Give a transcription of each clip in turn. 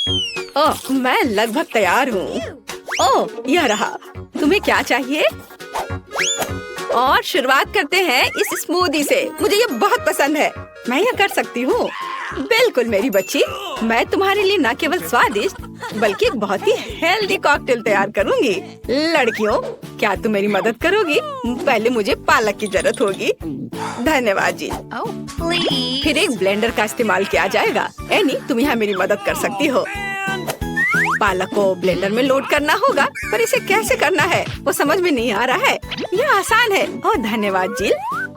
ओह, मैं लगभग तैयार हूँ। ओह, यह रहा। तुम्हें क्या चाहिए? और शुरुआत करते हैं इस स्मूदी से। मुझे ये बहुत पसंद है। मैं यह कर सकती हूँ। बिल्कुल मेरी बच्ची, मैं तुम्हारे लिए न केवल स्वादिष्ट बल्कि एक बहुत ही हेल्दी कॉकटेल तैयार करूँगी। लड़कियों, क्या तुम मेरी मदद करोगी? पहले मुझे पालक की जरूरत होगी। धन्यवाद जी। फिर एक ब्लेंडर का इस्तेमाल किया जाएगा। एनी, तुम यहाँ मेरी मदद कर सकती हो। पालक को ब्लेंडर में लोड करना होगा, पर इसे कैसे करना है वो समझ में नहीं आ रहा है। यह आसान है। ओह धन्यवाद जिल।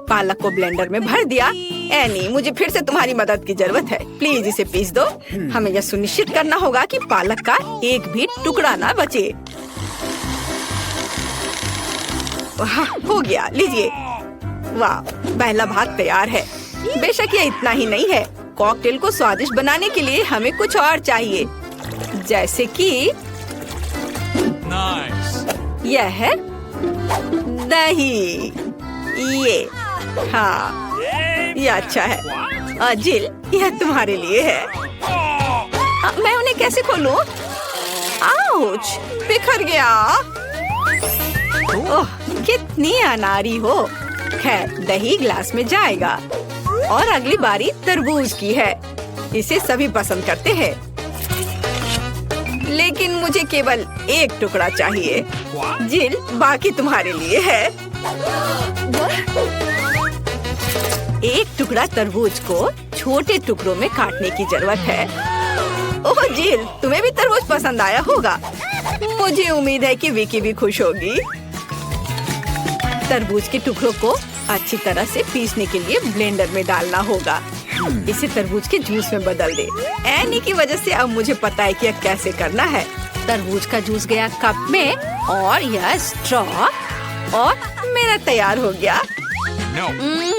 पालक को ब्लेंडर में भर दिया। एनी, मुझे फिर से तुम्हारी मदद की जरूरत है। प्लीज इसे पीस दो। हमें यह सुनिश्चित करना होगा कि पालक का एक भी टुकड़ा ना बचे। हो गया, लीजिए। वाह, पहला भाग तैयार है। बेशक ये इतना ही नहीं है। कॉकटेल को स्वादिष्ट बनाने के लिए हमें कुछ और चाहिए, जैसे कि यह है दही। ये हाँ, ये अच्छा है। जिल, यह तुम्हारे लिए है। मैं उन्हें कैसे खोलूं? आउच, बिखर गया। ओह, कितनी अनारी हो। खैर, दही ग्लास में जाएगा। और अगली बारी तरबूज की है। इसे सभी पसंद करते हैं, लेकिन मुझे केवल एक टुकड़ा चाहिए। जिल, बाकी तुम्हारे लिए है। एक टुकड़ा तरबूज को छोटे टुकड़ों में काटने की जरूरत है। ओह जिल, तुम्हें भी तरबूज पसंद आया होगा। मुझे उम्मीद है कि विकी भी खुश होगी। तरबूज के टुकड़ों को अच्छी तरह से पीसने के लिए ब्लेंडर में डालना होगा। इसे तरबूज के जूस में बदल दे। एनी की वजह से अब मुझे पता है कि यह कैसे करना है। तरबूज का जूस गया कप में और यह स्ट्रॉ और मेरा तैयार हो गया।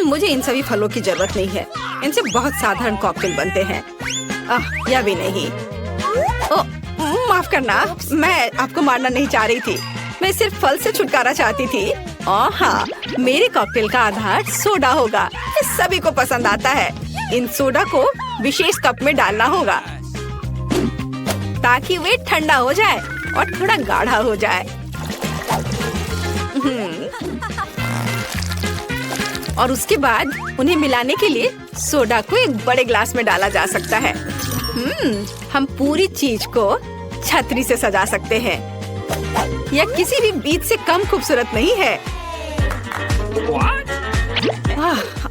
मुझे इन सभी फलों की जरूरत नहीं है। इनसे बहुत साधारण कॉकटेल बनते हैं। यह भी नहीं। माफ करना, मैं आपको मारना नहीं चाह रही थी। मैं सिर्फ फल से छुटकारा चाहती थी। हाँ, मेरे कॉकटेल का आधार सोडा होगा। ये सभी को पसंद आता है। इन सोडा को विशेष कप में डालना होगा ताकि वे ठंडा हो जाए और थोड़ा गाढ़ा हो जाए। और उसके बाद उन्हें मिलाने के लिए सोडा को एक बड़े ग्लास में डाला जा सकता है। हम पूरी चीज को छतरी से सजा सकते हैं। यह किसी भी बीज से कम खूबसूरत नहीं है।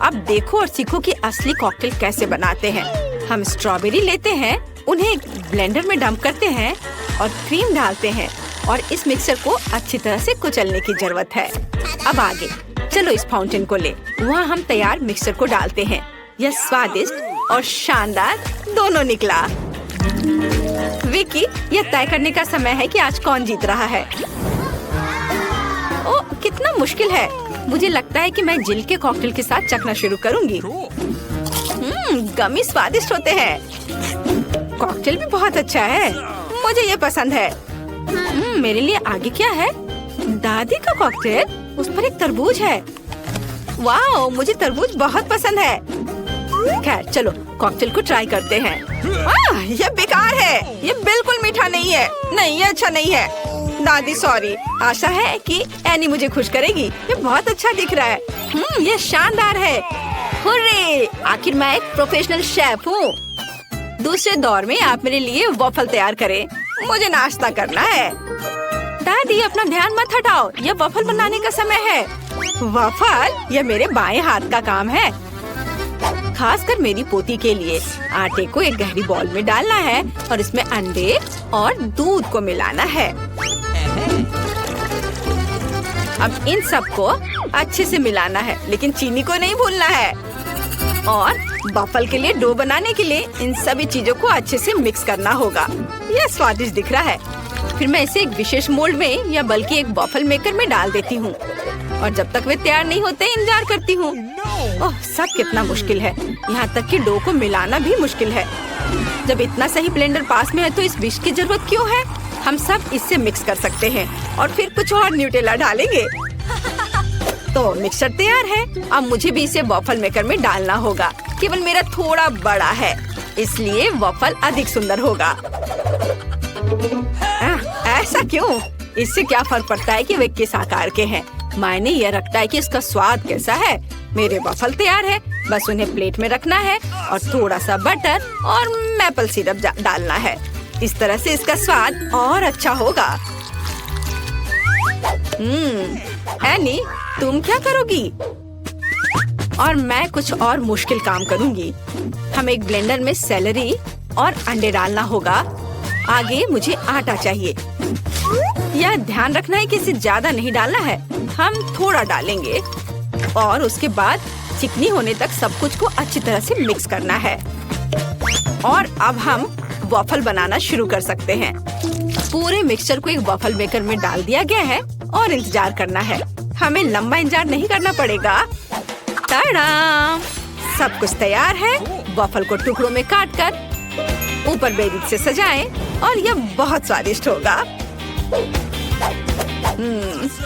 अब देखो और सीखो कि असली कॉकटेल कैसे बनाते हैं। हम स्ट्रॉबेरी लेते हैं, उन्हें ब्लेंडर में डंप करते हैं और क्रीम डालते हैं और इस मिक्सर को अच्छी तरह से कुचलने की जरूरत है। अब आगे चलो इस फाउंटेन को ले। वहाँ हम तैयार मिक्सर को डालते हैं। यह स्वादिष्ट और शानदार दोनों निकला। विकी, यह तय करने का समय है कि आज कौन जीत रहा है। ओह, कितना मुश्किल है। मुझे लगता है कि मैं जिल के कॉकटेल के साथ चखना शुरू करूंगी। गमी स्वादिष्ट होते हैं। कॉकटेल भी बहुत अच्छा है। मुझे ये पसंद है। मेरे लिए आगे क्या है? दादी का कॉकटेल, उस पर एक तरबूज है। वाह, मुझे तरबूज बहुत पसंद है। खैर चलो कॉकटेल को ट्राई करते हैं। यह बेकार है। यह बिल्कुल मीठा नहीं है। नहीं, यह अच्छा नहीं है। दादी सॉरी। आशा है कि एनी मुझे खुश करेगी। ये बहुत अच्छा दिख रहा है। यह शानदार है। हुर्रे! आखिर मैं एक प्रोफेशनल शेफ हूँ। दूसरे दौर में आप मेरे लिए वॉफल तैयार करें। मुझे नाश्ता करना है। दादी, अपना ध्यान मत हटाओ। यह वॉफल बनाने का समय है। वॉफल? यह मेरे बाएं हाथ का काम है, खासकर मेरी पोती के लिए। आटे को एक गहरी बॉल में डालना है और इसमें अंडे और दूध को मिलाना है। अब इन सब को अच्छे से मिलाना है, लेकिन चीनी को नहीं भूलना है। और वॉफल के लिए डो बनाने के लिए इन सभी चीजों को अच्छे से मिक्स करना होगा। यह स्वादिष्ट दिख रहा है। फिर मैं इसे एक विशेष मोल्ड में या बल्कि एक वॉफल मेकर में डाल देती हूँ और जब तक वे तैयार नहीं होते इंतजार करती हूँ। ओह, सब कितना मुश्किल है। यहाँ तक कि डो को मिलाना भी मुश्किल है। जब इतना सही ब्लेंडर पास में है तो इस विस्क की जरूरत क्यों है? हम सब इससे मिक्स कर सकते हैं और फिर कुछ और न्यूटेला डालेंगे। तो मिक्सचर तैयार है। अब मुझे भी इसे वॉफल मेकर में डालना होगा। केवल मेरा थोड़ा बड़ा है, इसलिए वॉफल अधिक सुंदर होगा। ऐसा क्यों? इससे क्या फर्क पड़ता है कि वे किस आकार के हैं? मायने यह रखता है कि इसका स्वाद कैसा है। मेरे वफल तैयार है, बस उन्हें प्लेट में रखना है और थोड़ा सा बटर और मैपल सिरप डालना है। इस तरह से इसका स्वाद और अच्छा होगा। एनी, तुम क्या करोगी? और मैं कुछ और मुश्किल काम करूंगी। हमें एक ब्लेंडर में सेलरी और अंडे डालना होगा। आगे मुझे आटा चाहिए। यह ध्यान रखना है कि इसे ज्यादा नहीं डालना है, हम थोड़ा डालेंगे और उसके बाद चिकनी होने तक सब कुछ को अच्छी तरह से मिक्स करना है। और अब हम वॉफल बनाना शुरू कर सकते हैं। पूरे मिक्सचर को एक वॉफल मेकर में डाल दिया गया है और इंतजार करना है। हमें लंबा इंतजार नहीं करना पड़ेगा। टाडाम! सब कुछ तैयार है। वॉफल को टुकड़ों में काटकर ऊपर बेरी से सजाएं और यह बहुत स्वादिष्ट होगा।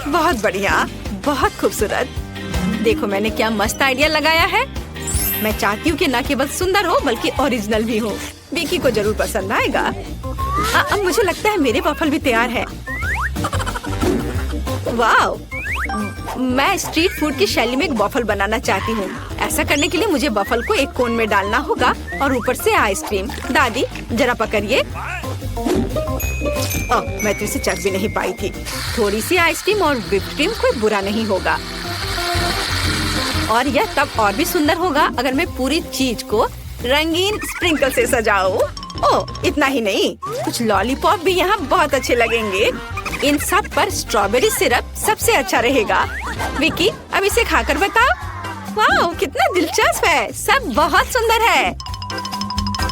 बहुत बढ़िया, बहुत खूबसूरत। देखो मैंने क्या मस्त आइडिया लगाया है। मैं चाहती हूँ कि न केवल सुंदर हो बल्कि ओरिजिनल भी हो। विकी को जरूर पसंद आएगा। अब मुझे लगता है मेरे वॉफल भी तैयार है। वाह! मैं स्ट्रीट फूड की शैली में एक वॉफल बनाना चाहती हूँ। ऐसा करने के लिए मुझे वॉफल को एक कोन में डालना होगा और ऊपर से आइसक्रीम। दादी जरा पकड़िए। मैं तो इसे चख भी नहीं पाई थी। थोड़ी सी आइसक्रीम और व्हिप्ड क्रीम कोई बुरा नहीं होगा। और यह तब और भी सुंदर होगा अगर मैं पूरी चीज को रंगीन स्प्रिंकल से सजाऊं। ओह, इतना ही नहीं, कुछ लॉलीपॉप भी यहाँ बहुत अच्छे लगेंगे। इन सब पर स्ट्रॉबेरी सिरप सबसे अच्छा रहेगा। विकी, अब इसे खाकर बताओ। वाह, कितना दिलचस्प है। सब बहुत सुंदर है।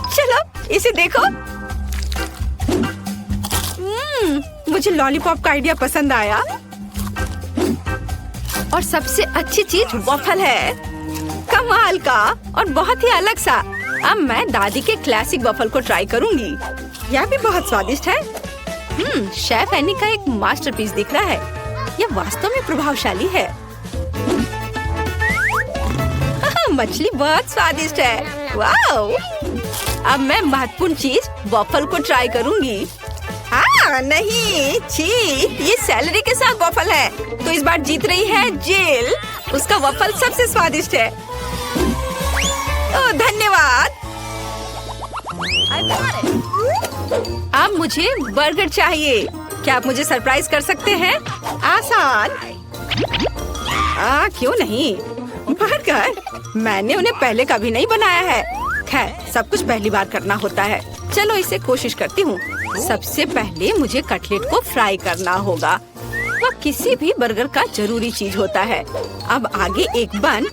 चलो इसे देखो। मुझे लॉलीपॉप का आइडिया पसंद आया। और सबसे अच्छी चीज वॉफल है। कमाल का और बहुत ही अलग सा। अब मैं दादी के क्लासिक वॉफल को ट्राई करूंगी। यह भी बहुत स्वादिष्ट है। शेफ एनी का एक मास्टरपीस दिख रहा है। यह वास्तव में प्रभावशाली है। मछली बहुत स्वादिष्ट है। वाओ! अब मैं महत्वपूर्ण चीज वॉफल को ट्राई करूंगी। नहीं, छी, ये सेलरी के साथ वॉफल है। तो इस बार जीत रही है जिल। उसका वॉफल सबसे स्वादिष्ट है। ओह, धन्यवाद। अब मुझे बर्गर चाहिए। क्या आप मुझे सरप्राइज कर सकते हैं? आसान। क्यों नहीं? बर्गर? मैंने उन्हें पहले कभी नहीं बनाया है। खैर, सब कुछ पहली बार करना होता है। चलो इसे कोशिश करती हूँ। सबसे पहले मुझे कटलेट को फ्राई करना होगा। वह किसी भी बर्गर का जरूरी चीज होता है। अब आगे एक बन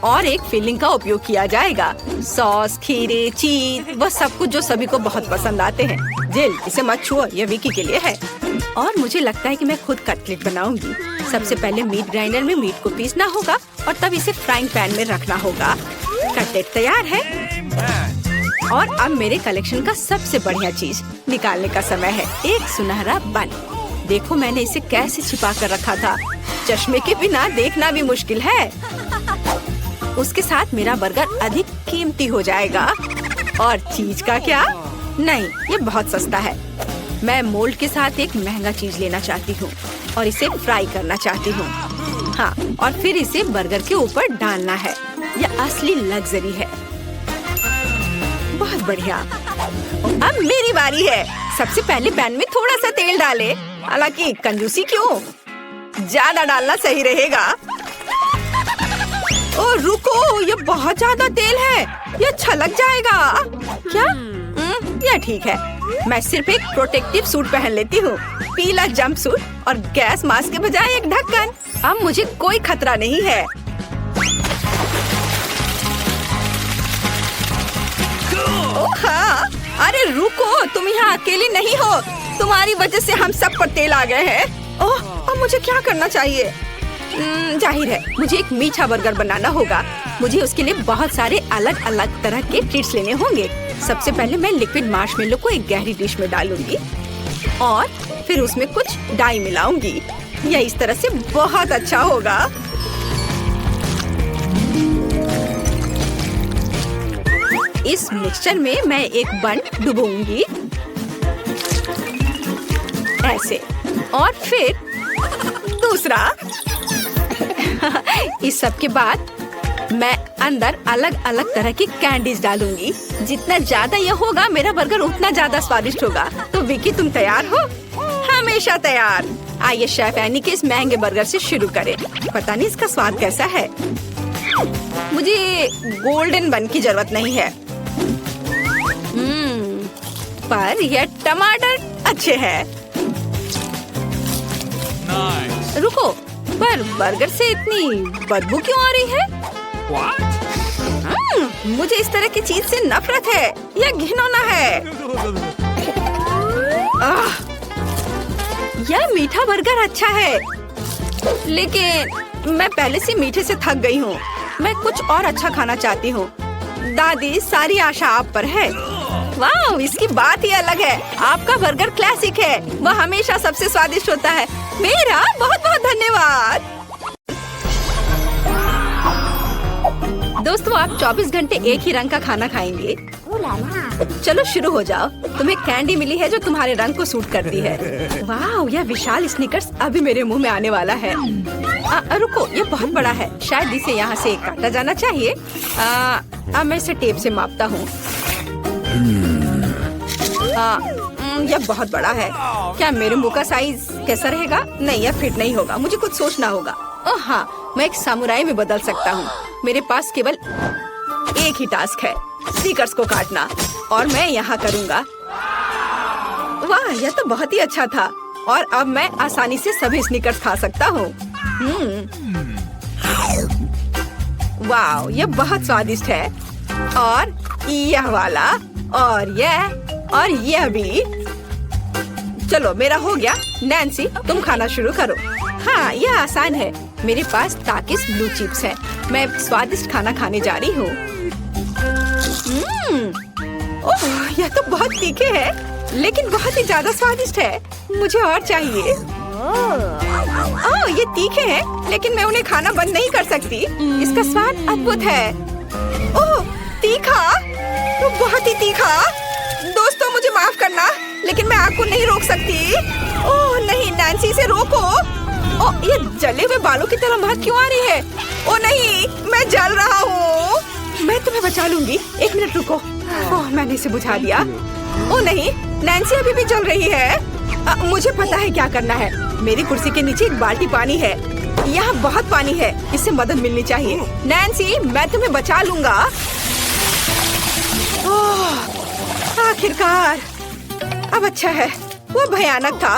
और एक फिलिंग का उपयोग किया जाएगा। सॉस, खीरे, चीज, वह सब कुछ जो सभी को बहुत पसंद आते हैं। जिल, इसे मत छुओ, यह विकी के लिए है। और मुझे लगता है कि मैं खुद कटलेट बनाऊंगी। सबसे पहले मीट ग्राइंडर में मीट को पीसना होगा और तब इसे फ्राइंग पैन में रखना होगा। कटलेट तैयार है। और अब मेरे कलेक्शन का सबसे बढ़िया चीज निकालने का समय है। एक सुनहरा बन। देखो मैंने इसे कैसे छिपा कर रखा था। चश्मे के बिना देखना भी मुश्किल है। उसके साथ मेरा बर्गर अधिक कीमती हो जाएगा। और चीज का क्या? नहीं, ये बहुत सस्ता है। मैं मोल्ड के साथ एक महंगा चीज लेना चाहती हूँ और इसे फ्राई करना चाहती हूँ। हाँ, और फिर इसे बर्गर के ऊपर डालना है। यह असली लग्जरी है। बहुत बढ़िया। अब मेरी बारी है। सबसे पहले पैन में थोड़ा सा तेल डाले। हालांकि कंजूसी क्यों? ज्यादा डालना सही रहेगा। ओ रुको, ये बहुत ज्यादा तेल है। ये छलक जाएगा। क्या? यह ठीक है। मैं सिर्फ एक प्रोटेक्टिव सूट पहन लेती हूँ। पीला जंप सूट और गैस मास्क के बजाय एक ढक्कन। अब मुझे कोई खतरा नहीं है। ओह हाँ, अरे रुको, तुम यहाँ अकेली नहीं हो। तुम्हारी वजह से हम सब पर तेल आ गए हैं। ओह, अब मुझे क्या करना चाहिए? जाहिर है मुझे एक मीठा बर्गर बनाना होगा। मुझे उसके लिए बहुत सारे अलग अलग तरह के ट्रीट्स लेने होंगे। सबसे पहले मैं लिक्विड मार्शमेलो को एक गहरी डिश में डालूंगी और फिर उसमें कुछ डाई मिलाऊंगी। यह इस तरह से बहुत अच्छा होगा। इस मिक्सचर में मैं एक बन डुबोऊंगी। ऐसे, और फिर दूसरा। इस सब के बाद मैं अंदर अलग अलग तरह की कैंडीज डालूंगी। जितना ज्यादा ये होगा मेरा बर्गर उतना ज्यादा स्वादिष्ट होगा। तो विकी, तुम तैयार हो? हमेशा तैयार। आइए शेफ एनी के इस महंगे बर्गर से शुरू करें। पता नहीं इसका स्वाद कैसा है। मुझे गोल्डन बन की जरूरत नहीं है, पर ये टमाटर अच्छे हैं। रुको, पर बर्गर से इतनी बदबू क्यों आ रही है? मुझे इस तरह की चीज से नफरत है। यह घिनौना है। यह मीठा बर्गर अच्छा है, लेकिन मैं पहले से मीठे से थक गई हूँ। मैं कुछ और अच्छा खाना चाहती हूँ। दादी, सारी आशा आप पर है। वाह, इसकी बात ही अलग है। आपका बर्गर क्लासिक है। वह हमेशा सबसे स्वादिष्ट होता है। मेरा बहुत बहुत धन्यवाद। दोस्तों, आप 24 घंटे एक ही रंग का खाना खाएंगे? चलो शुरू हो जाओ। तुम्हें कैंडी मिली है जो तुम्हारे रंग को सूट करती है। वाह, यह विशाल स्निकर्स अभी मेरे मुंह में आने वाला है। रुको, ये बहुत बड़ा है। शायद इसे यहाँ से काटा जाना चाहिए। अब मैं इसे टेप से मापता हूँ। यह बहुत बड़ा है। क्या मेरे मुंह का साइज कैसा रहेगा? नहीं, यह फिट नहीं होगा। मुझे कुछ सोचना होगा। ओह हाँ, मैं एक सामुराई में बदल सकता हूँ। मेरे पास केवल एक ही टास्क है, स्नीकर्स को काटना, और मैं यहाँ करूँगा। वाह, यह तो बहुत ही अच्छा था। और अब मैं आसानी से सभी स्नीकर्स खा सकता हूँ। वाह, यह बहुत स्वादिष्ट है। और यह वाला, और यह भी। चलो, मेरा हो गया। नैन्सी, तुम खाना शुरू करो। हाँ, यह आसान है। मेरे पास ताकिस ब्लू चिप्स है। मैं स्वादिष्ट खाना खाने जा रही हूँ। ओह, यह तो बहुत तीखे है, लेकिन बहुत ही ज्यादा स्वादिष्ट है। मुझे और चाहिए। ओह, ये तीखे हैं, लेकिन मैं उन्हें खाना बंद नहीं कर सकती। इसका स्वाद अद्भुत है। ओह, तीखा, तो बहुत ही तीखा। दोस्तों, मुझे माफ करना, लेकिन मैं आग को नहीं रोक सकती। ओह नहीं, नैन्सी, इसे रोको। ओह, ये जले हुए बालों की तरह महक क्यों आ रही है? ओह नहीं, मैं जल रहा हूँ। मैं तुम्हें बचा लूंगी। एक मिनट रुको। ओह, मैंने इसे बुझा दिया। ओह नहीं, नैन्सी अभी भी जल रही है। मुझे पता है क्या करना है। मेरी कुर्सी के नीचे एक बाल्टी पानी है। यहाँ बहुत पानी है। इससे मदद मिलनी चाहिए। नैन्सी, मैं तुम्हें बचा लूंगा। आखिरकार, अब अच्छा है। वो भयानक था।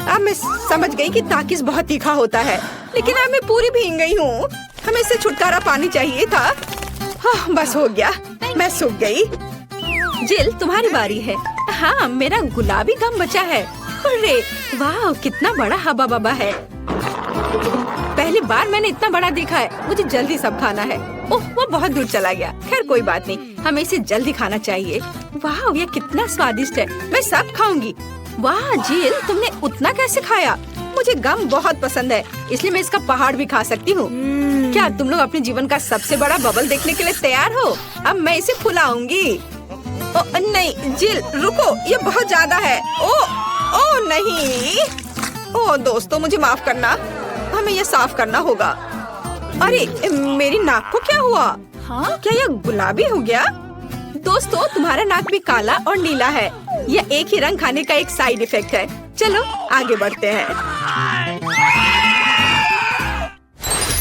अब मैं समझ गई कि ताकिस बहुत तीखा होता है, लेकिन अब मैं पूरी भीग गई हूँ। हमें इससे छुटकारा पानी चाहिए था। बस हो गया, मैं सूख गई। जिल, तुम्हारी बारी है। हाँ, मेरा गुलाबी गम बचा है। अरे वाह, कितना बड़ा हवा बबा है। पहली बार मैंने इतना बड़ा देखा है। मुझे जल्दी सब खाना है। ओह, वो बहुत दूर चला गया। खैर कोई बात नहीं, हमें इसे जल्दी खाना चाहिए। वाह, ये कितना स्वादिष्ट है। मैं सब खाऊंगी। वाह जिल, तुमने उतना कैसे खाया? मुझे गम बहुत पसंद है, इसलिए मैं इसका पहाड़ भी खा सकती हूँ। क्या तुम लोग अपने जीवन का सबसे बड़ा बबल देखने के लिए तैयार हो? अब मैं इसे फुलाऊंगी। नहीं जिल, रुको, ये बहुत ज्यादा है। ओ नहीं। ओ दोस्तों, मुझे माफ करना, हमें ये साफ करना होगा। अरे मेरी नाक को क्या हुआ? हाँ? क्या यह गुलाबी हो गया? दोस्तों, तुम्हारा नाक भी काला और नीला है। यह एक ही रंग खाने का एक साइड इफेक्ट है। चलो आगे बढ़ते हैं।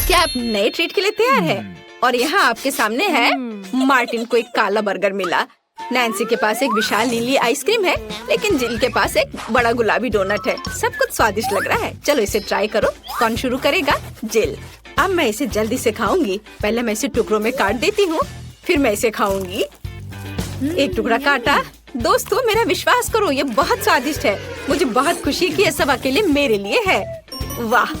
क्या आप नए ट्रीट के लिए तैयार हैं? और यहाँ आपके सामने है। मार्टिन को एक काला बर्गर मिला। नैन्सी के पास एक विशाल नीली आइसक्रीम है, लेकिन जिल के पास एक बड़ा गुलाबी डोनट है। सब कुछ स्वादिष्ट लग रहा है। चलो इसे ट्राई करो। कौन शुरू करेगा? जिल। अब मैं इसे जल्दी से खाऊंगी। पहले मैं इसे टुकड़ों में काट देती हूँ, फिर मैं इसे खाऊंगी। एक टुकड़ा काटा। दोस्तों, मेरा विश्वास करो, ये बहुत स्वादिष्ट है। मुझे बहुत खुशी कि ये सब अकेले मेरे लिए है। वाह,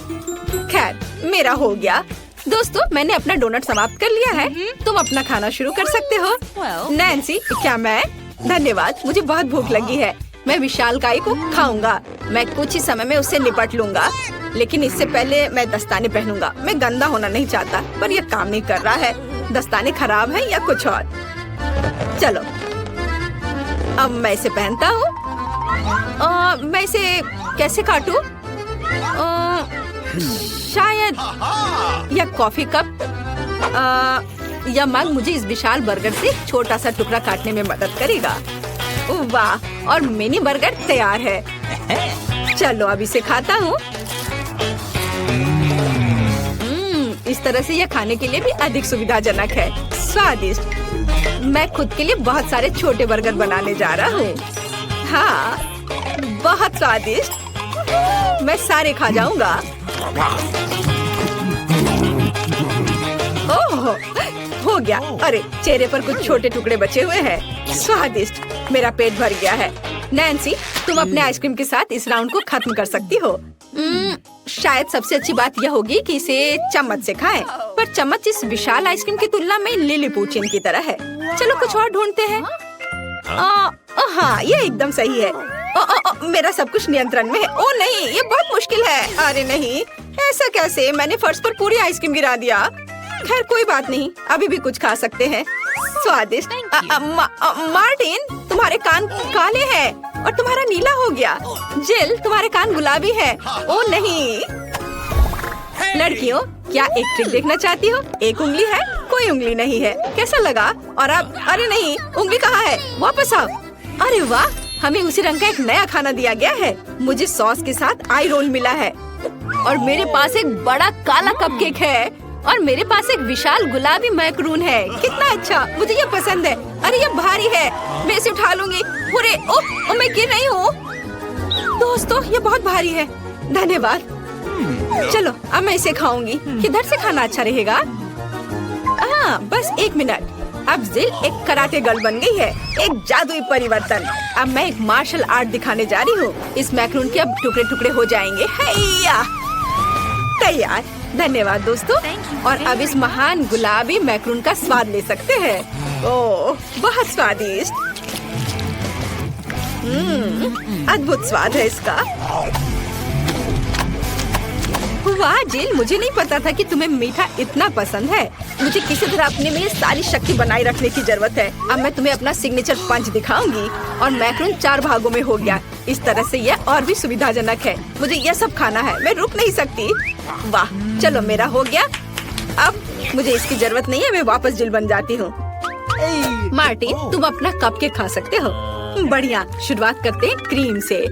खैर मेरा हो गया। दोस्तों, मैंने अपना डोनट समाप्त कर लिया है। तुम अपना खाना शुरू कर सकते हो। नैन्सी, क्या मैं? धन्यवाद, मुझे बहुत भूख लगी है। मैं विशालकाय को खाऊंगा। मैं कुछ ही समय में उससे निपट लूंगा, लेकिन इससे पहले मैं दस्ताने पहनूंगा। मैं गंदा होना नहीं चाहता, पर यह काम नहीं कर रहा है। दस्ताने खराब है या कुछ और। चलो अब मैं इसे पहनता हूँ। मैं इसे कैसे काटूं? शायद या कॉफी कप या मग मुझे इस विशाल बर्गर से छोटा सा टुकड़ा काटने में मदद करेगा। वाह, और मिनी बर्गर तैयार है। चलो अब इसे खाता हूँ। इस तरह से यह खाने के लिए भी अधिक सुविधाजनक है। स्वादिष्ट। मैं खुद के लिए बहुत सारे छोटे बर्गर बनाने जा रहा हूँ। हाँ, बहुत स्वादिष्ट। मैं सारे खा जाऊंगा। ओह, हो गया। अरे, चेहरे पर कुछ छोटे टुकड़े बचे हुए हैं। स्वादिष्ट। मेरा पेट भर गया है। नैन्सी, तुम अपने आइसक्रीम के साथ इस राउंड को खत्म कर सकती हो। शायद सबसे अच्छी बात यह होगी कि इसे चम्मच से खाएं। पर चम्मच इस विशाल आइसक्रीम की तुलना में लिलीपुचिन की तरह है। चलो कुछ और ढूंढते हैं। हाँ, ये एकदम सही है। मेरा सब कुछ नियंत्रण में है। ओ नहीं, ये बहुत मुश्किल है। अरे नहीं, ऐसा कैसे? मैंने फर्श पर पूरी आइसक्रीम गिरा दिया। खैर कोई बात नहीं, अभी भी कुछ खा सकते हैं। स्वादिष्ट। मार्टिन, तुम्हारे कान काले हैं और तुम्हारा नीला हो गया। जिल, तुम्हारे कान गुलाबी है। ओ नहीं। लड़कियों, क्या एक ट्रिक देखना चाहती हो? एक उंगली है, कोई उंगली नहीं है। कैसा लगा? और अब अरे नहीं, उंगली कहाँ है? वापस आओ। अरे वाह, हमें उसी रंग का एक नया खाना दिया गया है। मुझे सॉस के साथ आई रोल मिला है और मेरे पास एक बड़ा काला कपकेक है और मेरे पास एक विशाल गुलाबी मैक्रून है। कितना अच्छा, मुझे ये पसंद है। अरे ये भारी है, मैं इसे उठा लूंगी। अरे ओह, मैं गिर रही हूँ। दोस्तों, ये बहुत भारी है। धन्यवाद। चलो अब मैं इसे खाऊंगी। किधर से खाना अच्छा रहेगा? हाँ, बस एक मिनट। अब जिल एक कराटे गर्ल बन गई है। एक जादुई परिवर्तन। अब मैं एक मार्शल आर्ट दिखाने जा रही हूँ। इस मैक्रून के अब टुकड़े टुकड़े हो जाएंगे। हैया, तैयार। धन्यवाद दोस्तों। और अब इस महान गुलाबी मैक्रून का स्वाद ले सकते हैं। ओह, बहुत स्वादिष्ट। अद्भुत स्वाद है इसका। वाह जिल, मुझे नहीं पता था कि तुम्हें मीठा इतना पसंद है। मुझे किसी तरह अपने में सारी शक्ति बनाए रखने की जरूरत है। अब मैं तुम्हें अपना सिग्नेचर पंच दिखाऊंगी। और मैक्रून 4 भागों में हो गया। इस तरह से यह और भी सुविधाजनक है। मुझे यह सब खाना है, मैं रुक नहीं सकती। वाह, चलो मेरा हो गया। अब मुझे इसकी जरूरत नहीं है, मैं वापस जिल बन जाती हूँ। मार्टिन, तुम अपना कपकेक खा सकते हो। बढ़िया, शुरुआत करते हैं क्रीम से।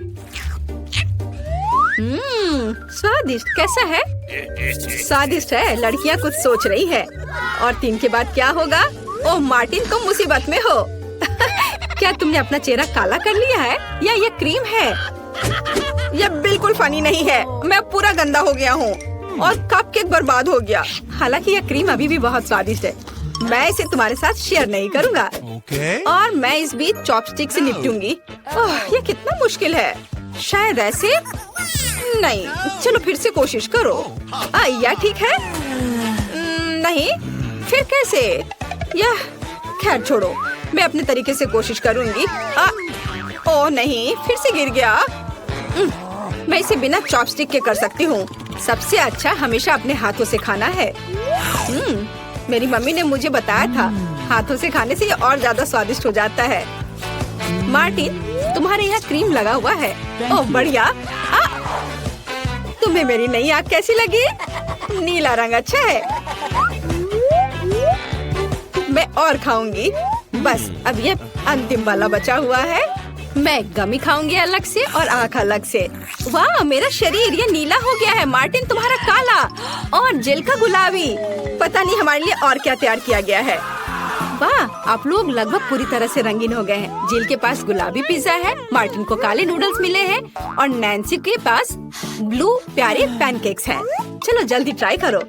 स्वादिष्ट। कैसा है? स्वादिष्ट है। लड़कियाँ कुछ सोच रही है। और 3 के बाद क्या होगा? ओह, मार्टिन तुम मुसीबत में हो। क्या तुमने अपना चेहरा काला कर लिया है या ये क्रीम है? यह बिल्कुल फनी नहीं है। मैं पूरा गंदा हो गया हूँ और कपकेक बर्बाद हो गया। हालांकि यह क्रीम अभी भी बहुत स्वादिष्ट है। मैं इसे तुम्हारे साथ शेयर नहीं करूँगा। और मैं इस बीच चॉपस्टिक से निपटूंगी। ओह, ये कितना मुश्किल है। शायद ऐसे नहीं। चलो फिर से कोशिश करो। यह ठीक है? नहीं, फिर कैसे? यह खैर छोड़ो, मैं अपने तरीके से कोशिश करूंगी। ओह नहीं, फिर से गिर गया। मैं इसे बिना चॉपस्टिक के कर सकती हूँ। सबसे अच्छा हमेशा अपने हाथों से खाना है। मेरी मम्मी ने मुझे बताया था, हाथों से खाने से ये और ज्यादा स्वादिष्ट हो जाता है। मार्टिन, तुम्हारे यहाँ क्रीम लगा हुआ है। ओह बढ़िया। तुम्हें मेरी नई आँख कैसी लगी? नीला रंग अच्छा है। मैं और खाऊंगी। बस अब ये अंतिम वाला बचा हुआ है। मैं गमी खाऊंगी अलग से और आँख अलग से। वाह, मेरा शरीर ये नीला हो गया है। मार्टिन, तुम्हारा काला और जिल का गुलाबी। पता नहीं हमारे लिए और क्या तैयार किया गया है। वाह, आप लोग लगभग पूरी तरह से रंगीन हो गए हैं। जिल के पास गुलाबी पिज्जा है, मार्टिन को काले नूडल्स मिले हैं और नैन्सी के पास ब्लू प्यारे पैनकेक्स हैं। चलो जल्दी ट्राई करो।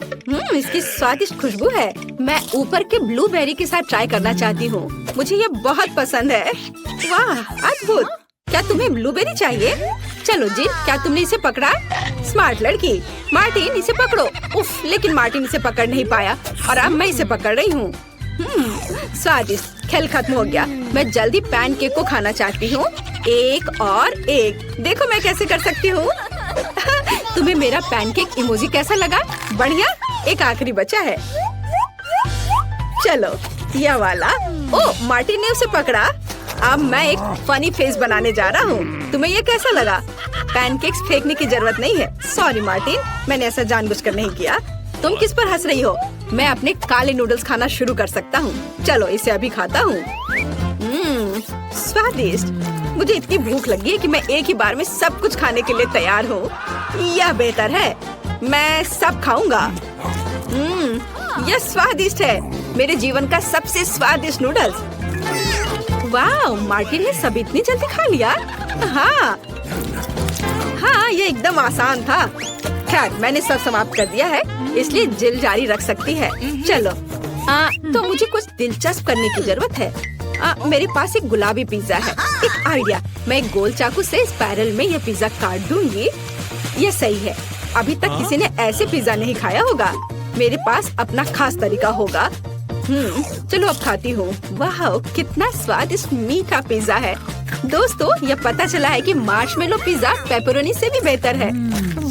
इसकी स्वादिष्ट खुशबू है। मैं ऊपर के ब्लूबेरी के साथ ट्राई करना चाहती हूँ। मुझे ये बहुत पसंद है। वाह, अद्भुत। क्या तुम्हें ब्लूबेरी चाहिए? चलो जिल, क्या तुमने इसे पकड़ा? स्मार्ट लड़की। मार्टिन, इसे पकड़ो। उफ, लेकिन मार्टिन इसे पकड़ नहीं पाया और अब मैं इसे पकड़ रही हूँ। स्वादिष्ट। खेल खत्म हो गया। मैं जल्दी पैनकेक को खाना चाहती हूँ। एक और एक। देखो मैं कैसे कर सकती हूँ। तुम्हें मेरा पैनकेक इमोजी कैसा लगा? बढ़िया। एक आखिरी बचा है। चलो यह वाला। ओह, मार्टिन ने उसे पकड़ा। अब मैं एक फनी फेस बनाने जा रहा हूँ। तुम्हें ये कैसा लगा? पैनकेक्स फेंकने की जरूरत नहीं है। सॉरी मार्टिन, मैंने ऐसा जानबूझकर नहीं किया। तुम किस पर हंस रही हो? मैं अपने काले नूडल्स खाना शुरू कर सकता हूँ। चलो इसे अभी खाता हूँ। स्वादिष्ट। मुझे इतनी भूख लगी है कि मैं एक ही बार में सब कुछ खाने के लिए तैयार हूँ। यह बेहतर है, मैं सब खाऊंगा। यह स्वादिष्ट है, मेरे जीवन का सबसे स्वादिष्ट नूडल्स। वाह, मार्टिन ने सब इतनी जल्दी खा लिया। हाँ, ये एकदम आसान था। खैर, मैंने सब समाप्त कर दिया है, इसलिए जिल जारी रख सकती है। चलो, तो मुझे कुछ दिलचस्प करने की जरूरत है। मेरे पास एक गुलाबी पिज्जा है। एक आइडिया, मैं एक गोल चाकू से स्पाइरल में यह पिज्जा काट दूंगी। ये सही है। अभी तक किसी ने ऐसे पिज्जा नहीं खाया होगा। मेरे पास अपना खास तरीका होगा। चलो अब खाती हूँ। वाह, कितना स्वादिष्ट मीठा पिज्जा है। दोस्तों, यह पता चला है कि मार्शमेलो पिज्जा पेपरोनी से भी बेहतर है।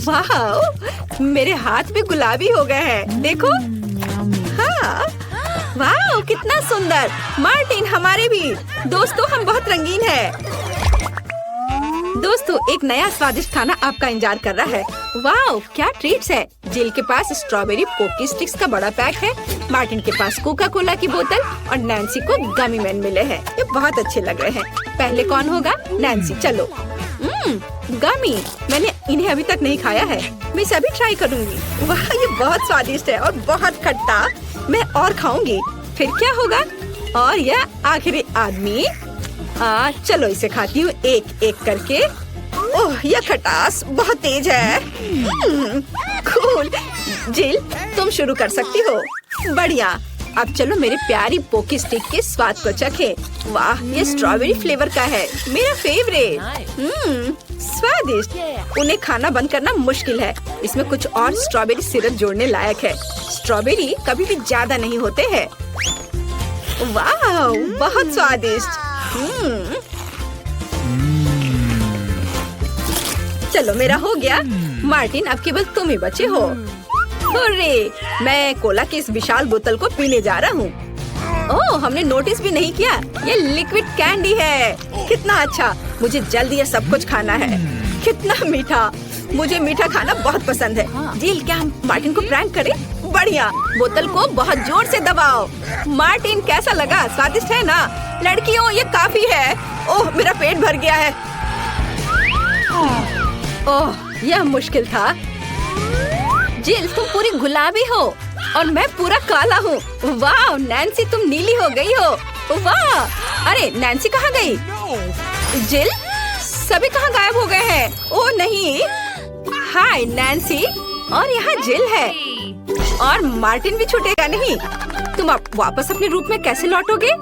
वाह, मेरे हाथ भी गुलाबी हो गए हैं। देखो। हाँ, वाह, कितना सुंदर। मार्टिन, हमारे भी। दोस्तों, हम बहुत रंगीन हैं। दोस्तों, एक नया स्वादिष्ट खाना आपका इंतजार कर रहा है। वाह, क्या ट्रीट्स है। जिल के पास स्ट्रॉबेरी पोकी स्टिक्स का बड़ा पैक है। मार्टिन के पास कोका कोला की बोतल और नैन्सी को गमी मैन मिले हैं। ये बहुत अच्छे लग रहे हैं। पहले कौन होगा? नैन्सी। चलो। गमी, मैंने इन्हें अभी तक नहीं खाया है। मैं इसे अभी ट्राई करूंगी। वाह, ये बहुत स्वादिष्ट है और बहुत खट्टा। मैं और खाऊंगी। फिर क्या होगा? और यह आखिरी आदमी। चलो इसे खाती हूँ एक एक करके। ओह, यह खटास बहुत तेज है। कूल। जिल, तुम शुरू कर सकती हो। बढ़िया। अब चलो मेरी प्यारी पोकी स्टिक के स्वाद को चखें। वाह, ये स्ट्रॉबेरी फ्लेवर का है, मेरा फेवरेट। स्वादिष्ट। उन्हें खाना बंद करना मुश्किल है। इसमें कुछ और स्ट्रॉबेरी सिरप जोड़ने लायक है। स्ट्रॉबेरी कभी भी ज्यादा नहीं होते हैं। वाह, बहुत स्वादिष्ट। चलो, मेरा हो गया। मार्टिन, अब केवल तुम ही बचे हो। हुर्रे, मैं कोला की इस विशाल बोतल को पीने जा रहा हूँ। ओह, हमने नोटिस भी नहीं किया। ये लिक्विड कैंडी है। कितना अच्छा। मुझे जल्दी ये सब कुछ खाना है। कितना मीठा। मुझे मीठा खाना बहुत पसंद है। जिल, क्या हम मार्टिन को प्रैंक करें? बढ़िया। बोतल को बहुत जोर से दबाओ। मार्टिन, कैसा लगा? स्वादिष्ट है ना? लड़कियों, ये काफी है। ओह, मेरा पेट भर गया है। ओह, यह मुश्किल था। जिल, तुम पूरी गुलाबी हो और मैं पूरा काला हूँ। वाह, नैन्सी, तुम नीली हो गई हो। वाह, अरे नैन्सी कहाँ गई? जिल, सभी कहाँ गायब हो गए हैं? ओह नहीं। हाय नैन्सी, और यहाँ जिल है और मार्टिन भी छूटेगा नहीं। तुम अब वापस अपने रूप में कैसे लौटोगे?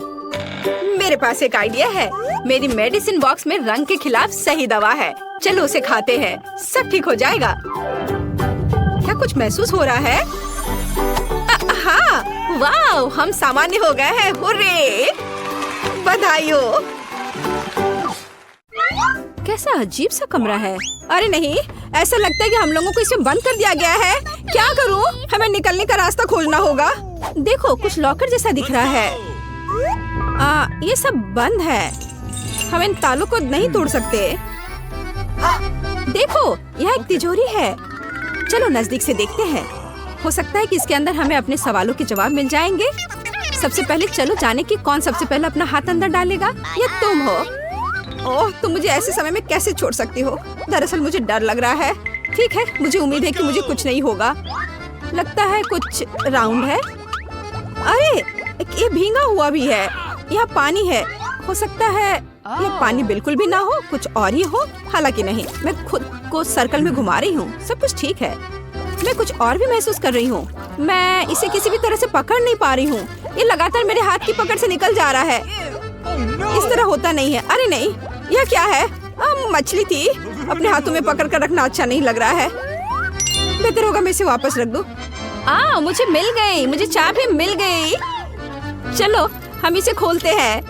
मेरे पास एक आइडिया है। मेरी मेडिसिन बॉक्स में रंग के खिलाफ सही दवा है। चलो उसे खाते हैं, सब ठीक हो जाएगा। क्या कुछ महसूस हो रहा है? हाँ, वाह, हम सामान्य हो गए हैं। हुर्रे, बधाई हो। कैसा अजीब सा कमरा है। अरे नहीं, ऐसा लगता है कि हम लोगों को इसमें बंद कर दिया गया है। क्या करूं? हमें निकलने का रास्ता खोजना होगा। देखो, कुछ लॉकर जैसा दिख रहा है। ये सब बंद है। हम इन तालों को नहीं तोड़ सकते। देखो, यह एक तिजोरी है। चलो नजदीक से देखते हैं। हो सकता है कि इसके अंदर हमें अपने सवालों के जवाब मिल जाएंगे। सबसे पहले चलो जाने की कौन सबसे पहले अपना हाथ अंदर डालेगा। ये तुम हो। ओह, तुम मुझे ऐसे समय में कैसे छोड़ सकती हो? दरअसल मुझे डर लग रहा है। ठीक है, मुझे उम्मीद है कि मुझे कुछ नहीं होगा। लगता है कुछ राउंड है। अरे, ये भींगा हुआ भी है। यहाँ पानी है। हो सकता है ये पानी बिल्कुल भी ना हो, कुछ और ही हो। हालांकि नहीं, मैं खुद को सर्कल में घुमा रही हूँ। सब कुछ ठीक है। मैं कुछ और भी महसूस कर रही हूँ। मैं इसे किसी भी तरह से पकड़ नहीं पा रही हूँ। ये लगातार मेरे हाथ की पकड़ से निकल जा रहा है। इस तरह होता नहीं है। अरे नहीं, यह क्या है? मछली थी। अपने हाथों में पकड़ कर रखना अच्छा नहीं लग रहा है। बेहतर होगा मैं इसे वापस रख दूं। मुझे मिल गई। मुझे चाबी मिल गई। चलो हम इसे खोलते हैं।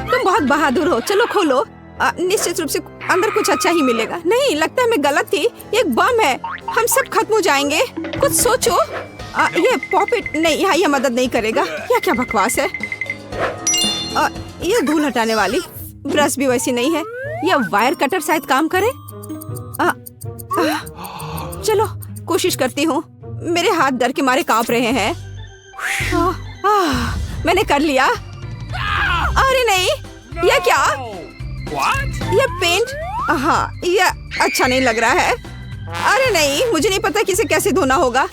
तुम बहुत बहादुर हो। चलो खोलो। निश्चित रूप से अंदर कुछ अच्छा ही मिलेगा। नहीं, लगता है मैं गलत थी। ये एक बम है। हम सब खत्म हो जाएंगे। कुछ सोचो। ये पॉपिट नहीं, यहाँ ये मदद नहीं करेगा। यह क्या बकवास है? ये धूल हटाने वाली। ब्रश भी वैसी नहीं है। या वायर कटर शायद काम करे। चलो कोशिश करती हूँ। मेरे हाथ डर के मारे कांप रहे हैं। मैंने कर लिया। अरे नहीं, यह क्या? यह पेंट, हाँ यह अच्छा नहीं लग रहा है। अरे नहीं, मुझे नहीं पता कि इसे कैसे धोना होगा।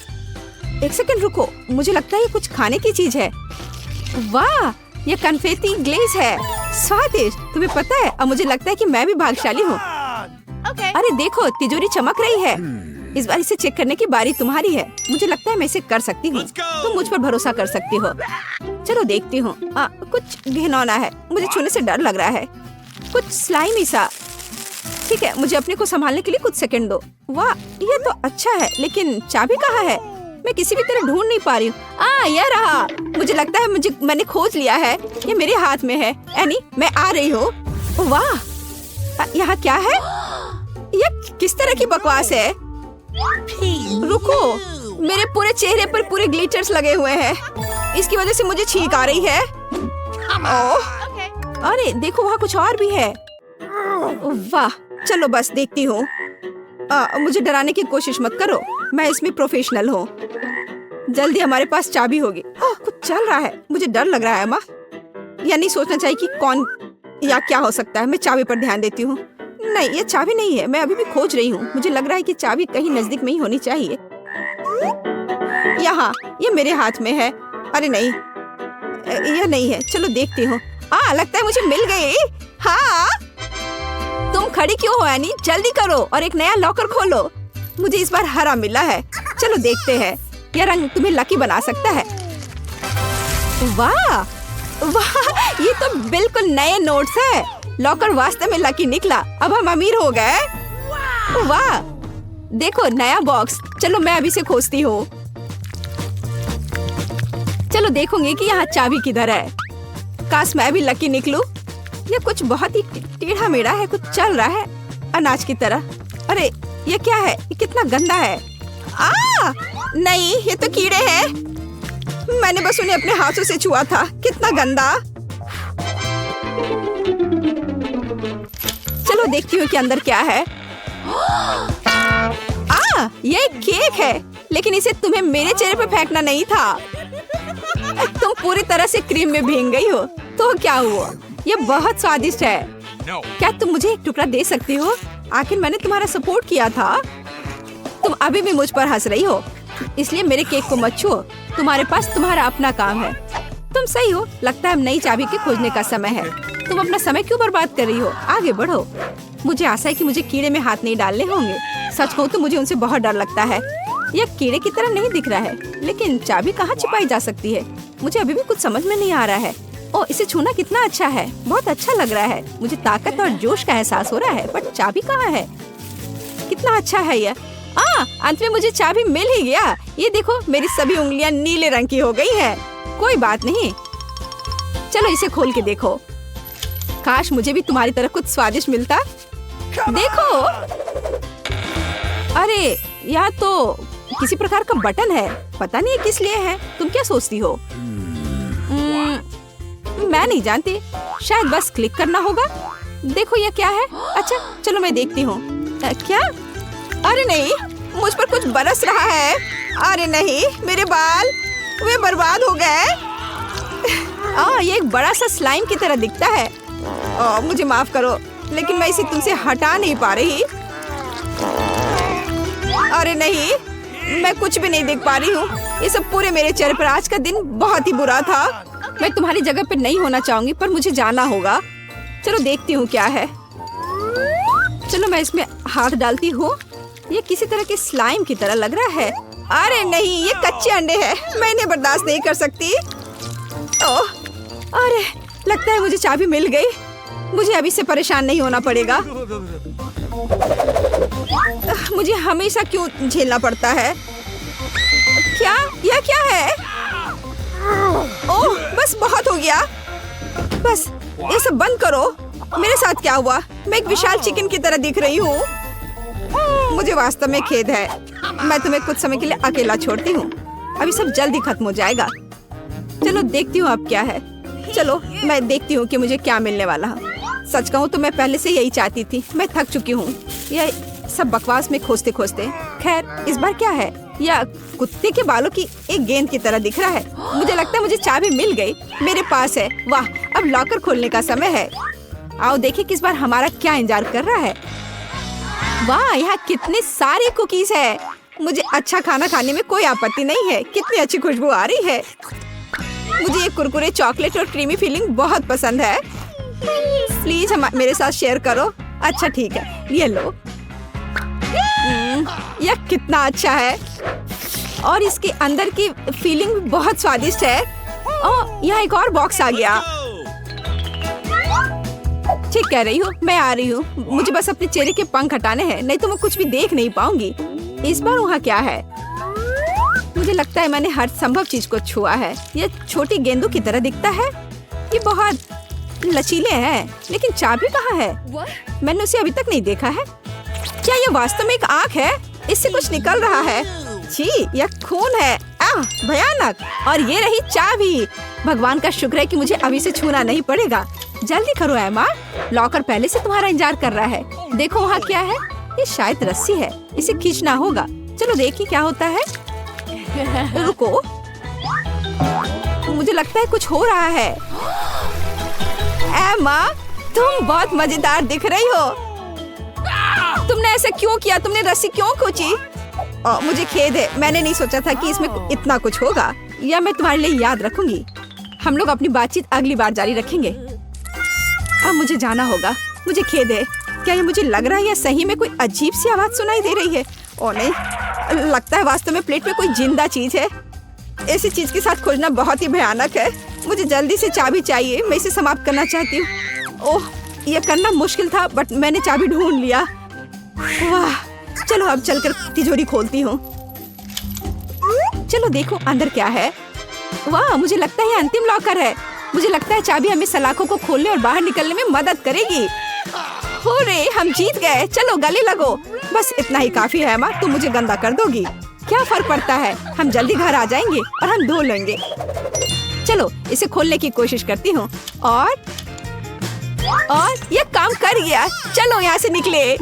एक सेकंड रुको, मुझे लगता है ये कुछ खाने की चीज है। वाह, ये कन्फेटी ग्लेज है, स्वादिष्ट। तुम्हें पता है, अब मुझे लगता है कि मैं भी भाग्यशाली हूँ। अरे देखो, तिजोरी चमक रही है। इस बार इसे चेक करने की बारी तुम्हारी है। मुझे लगता है मैं इसे कर सकती हूँ। तुम मुझ पर भरोसा कर सकती हो। चलो देखती हूँ। कुछ घिनौना है, मुझे छूने से डर लग रहा है। कुछ स्लाइमी सा। ठीक है, मुझे अपने को संभालने के लिए कुछ सेकंड दो। वाह, ये तो अच्छा है, लेकिन चाबी कहाँ है? मैं किसी भी तरह ढूंढ नहीं पा रही हूँ। यह रहा। मुझे लगता है मैंने खोज लिया है। ये मेरे हाथ में है। एनी, मैं आ रही हूँ। वाह, यहाँ क्या है? यह किस तरह की बकवास है? रुको, मेरे पूरे चेहरे पर पूरे ग्लिटर्स लगे हुए हैं। इसकी वजह से मुझे छींक आ रही है। ओह, अरे देखो, वहाँ कुछ और भी है। वाह, चलो बस देखती हूँ। मुझे डराने की कोशिश मत करो, मैं इसमें प्रोफेशनल हूँ। जल्दी हमारे पास चाबी होगी। कुछ चल रहा है, मुझे डर लग रहा है माँ। या नहीं सोचना चाहिए कि कौन या क्या हो सकता है। मैं चाबी पर ध्यान देती हूँ। नहीं, ये चाबी नहीं है। मैं अभी भी खोज रही हूँ। मुझे लग रहा है कि चाबी कहीं नजदीक में ही होनी चाहिए। यहाँ, ये मेरे हाथ में है। अरे नहीं, यह नहीं है। चलो देखती हूँ। लगता है मुझे मिल गई। हाँ, तुम खड़ी क्यों हो एनी? जल्दी करो और एक नया लॉकर खोलो। मुझे इस बार हरा मिला है। चलो देखते हैं, यह रंग तुम्हें लकी बना सकता है। वाह वाह, ये तो बिल्कुल नए नोट्स है। लॉकर वास्तव में लकी निकला। अब हम अमीर हो गए। वाह, देखो नया बॉक्स। चलो मैं अभी से खोजती हूँ। चलो देखूंगी कि यहाँ चाबी किधर है। काश मैं भी लकी निकलूं। ये कुछ बहुत ही टेढ़ा मेढ़ा है, कुछ चल रहा है अनाज की तरह। अरे ये क्या है? ये कितना गंदा है। नहीं, ये तो कीड़े हैं। मैंने बस उन्हें अपने हाथों से छुआ था। कितना गंदा। चलो देखती हूँ कि अंदर क्या है। ये एक केक है, लेकिन इसे तुम्हें मेरे चेहरे पर फेंकना नहीं था। तुम पूरी तरह से क्रीम में भीग गई हो। तो क्या हुआ? ये बहुत स्वादिष्ट है। क्या तुम मुझे एक टुकड़ा दे सकती हो? आखिर मैंने तुम्हारा सपोर्ट किया था। तुम अभी भी मुझ पर हंस रही हो, इसलिए मेरे केक को मत छुओ। तुम्हारे पास तुम्हारा अपना काम है। तुम सही हो। लगता है अब नई चाबी के खोजने का समय है। तुम अपना समय क्यों बर्बाद कर रही हो? आगे बढ़ो। मुझे आशा है कि मुझे कीड़े में हाथ नहीं डालने होंगे। सच कहूँ तो मुझे उनसे बहुत डर लगता है। यह कीड़े की तरह नहीं दिख रहा है, लेकिन चाबी कहाँ छिपाई जा सकती है? मुझे अभी भी कुछ समझ में नहीं आ रहा है। इसे छूना कितना अच्छा है। बहुत अच्छा लग रहा है। मुझे ताकत और जोश का एहसास हो रहा है। बट चाबी कहाँ है? कितना अच्छा है यह। अंत में मुझे चाबी मिल ही गया। ये देखो, मेरी सभी उंगलियां नीले रंग की हो गई हैं। कोई बात नहीं, चलो इसे खोल के देखो। काश मुझे भी तुम्हारी तरह कुछ स्वादिष्ट मिलता। देखो, अरे यह तो किसी प्रकार का बटन है। पता नहीं किस लिए है। तुम क्या सोचती हो? मैं नहीं जानती। शायद बस क्लिक करना होगा। देखो यह क्या है। अच्छा चलो मैं देखती हूँ। क्या? अरे नहीं, मुझ पर कुछ बरस रहा है। अरे नहीं, मेरे बाल वे बर्बाद हो गए। ये एक बड़ा सा स्लाइम की तरह दिखता है। मुझे माफ करो, लेकिन मैं इसे तुमसे हटा नहीं पा रही। अरे नहीं, मैं कुछ भी नहीं देख पा रही हूँ। ये सब पूरे मेरे चेहरे पर। आज का दिन बहुत ही बुरा था। मैं तुम्हारी जगह पर नहीं होना चाहूंगी, पर मुझे जाना होगा। चलो देखती हूँ क्या है। चलो मैं इसमें हाथ डालती हूँ। ये किसी तरह के स्लाइम की तरह लग रहा है। अरे नहीं, ये कच्चे अंडे हैं। मैं इन्हें बर्दाश्त नहीं कर सकती। अरे लगता है मुझे चाबी मिल गई। मुझे अभी से परेशान नहीं होना पड़ेगा। मुझे हमेशा क्यों झेलना पड़ता है? क्या? यह क्या है? ओह, बस बहुत हो गया। बस ये सब बंद करो। मेरे साथ क्या हुआ? मैं एक विशाल चिकन की तरह दिख रही हूँ। मुझे वास्तव में खेद है। मैं तुम्हें कुछ समय के लिए अकेला छोड़ती हूँ। अभी सब जल्दी खत्म हो जाएगा। चलो देखती हूँ अब क्या है। चलो मैं देखती हूँ कि मुझे क्या मिलने वाला है। सच कहूँ तो मैं पहले से यही चाहती थी। मैं थक चुकी हूँ यह सब बकवास में खोजते खोजते। खैर इस बार क्या है? यह कुत्ते के बालों की एक गेंद की तरह दिख रहा है। मुझे लगता है मुझे चाबी मिल गई, मेरे पास है। वाह, अब लॉकर खोलने का समय है। आओ देखें किस बार हमारा क्या इंतजार कर रहा है। वाह, यहाँ कितने सारे कुकीज है। मुझे अच्छा खाना खाने में कोई आपत्ति नहीं है। कितनी अच्छी खुशबू आ रही है। मुझे ये कुरकुरे चॉकलेट और क्रीमी फीलिंग बहुत पसंद है। प्लीज मेरे साथ शेयर करो। अच्छा ठीक है, ये लो। यह कितना अच्छा है और इसके अंदर की फीलिंग बहुत स्वादिष्ट है। ओह, यहाँ एक और बॉक्स आ गया। ठीक कह रही हूँ, मैं आ रही हूँ। मुझे बस अपने चेहरे के पंख हटाने हैं, नहीं तो मैं कुछ भी देख नहीं पाऊंगी। इस बार वहाँ क्या है? मुझे लगता है मैंने हर संभव चीज को छुआ है। ये छोटी गेंदों की तरह दिखता है। ये बहुत लचीले हैं, लेकिन चाबी कहाँ है? मैंने उसे अभी तक नहीं देखा है। क्या ये वास्तव में एक आँख है? इससे कुछ निकल रहा है। छी, यह खून है। आह, भयानक। और ये रही चाबी। भगवान का शुक्र है कि मुझे अभी से छूना नहीं पड़ेगा। जल्दी करो एमा, लॉकर पहले से तुम्हारा इंतजार कर रहा है। देखो वहाँ क्या है? ये शायद रस्सी है, इसे खींचना होगा। चलो देखिए क्या होता है। रुको, मुझे लगता है कुछ हो रहा है। एमा, तुम बहुत मजेदार दिख रही हो। तुमने ऐसा क्यों किया? तुमने रस्सी क्यों खींची? मुझे खेद है, मैंने नहीं सोचा था कि इसमें इतना कुछ होगा। या मैं तुम्हारे लिए याद रखूंगी। हम लोग अपनी बातचीत अगली बार जारी रखेंगे। अब मुझे जाना होगा। मुझे खेद है। क्या ये मुझे लग रहा है या सही में कोई अजीब सी आवाज सुनाई दे रही है? ओ नहीं, लगता है वास्तव में प्लेट में कोई जिंदा चीज है। ऐसी चीज के साथ खोजना बहुत ही भयानक है। मुझे जल्दी से चाबी चाहिए, मैं इसे समाप्त करना चाहती हूँ। ओह, यह करना मुश्किल था, बट मैंने चाबी ढूंढ लिया। वाह, चलो अब चलकर तिजोरी खोलती हूँ। चलो देखो अंदर क्या है। वाह, मुझे लगता है ये अंतिम लॉकर है। मुझे लगता है चाबी हमें सलाखों को खोलने और बाहर निकलने में मदद करेगी। होरे, हम जीत गए। चलो गले लगो। बस इतना ही काफी है माँ, तुम मुझे गंदा कर दोगी। क्या फर्क पड़ता है, हम जल्दी घर आ जाएंगे और हम धो लेंगे। चलो इसे खोलने की कोशिश करती हूँ। और ये काम कर गया। चलो यहाँ से निकले।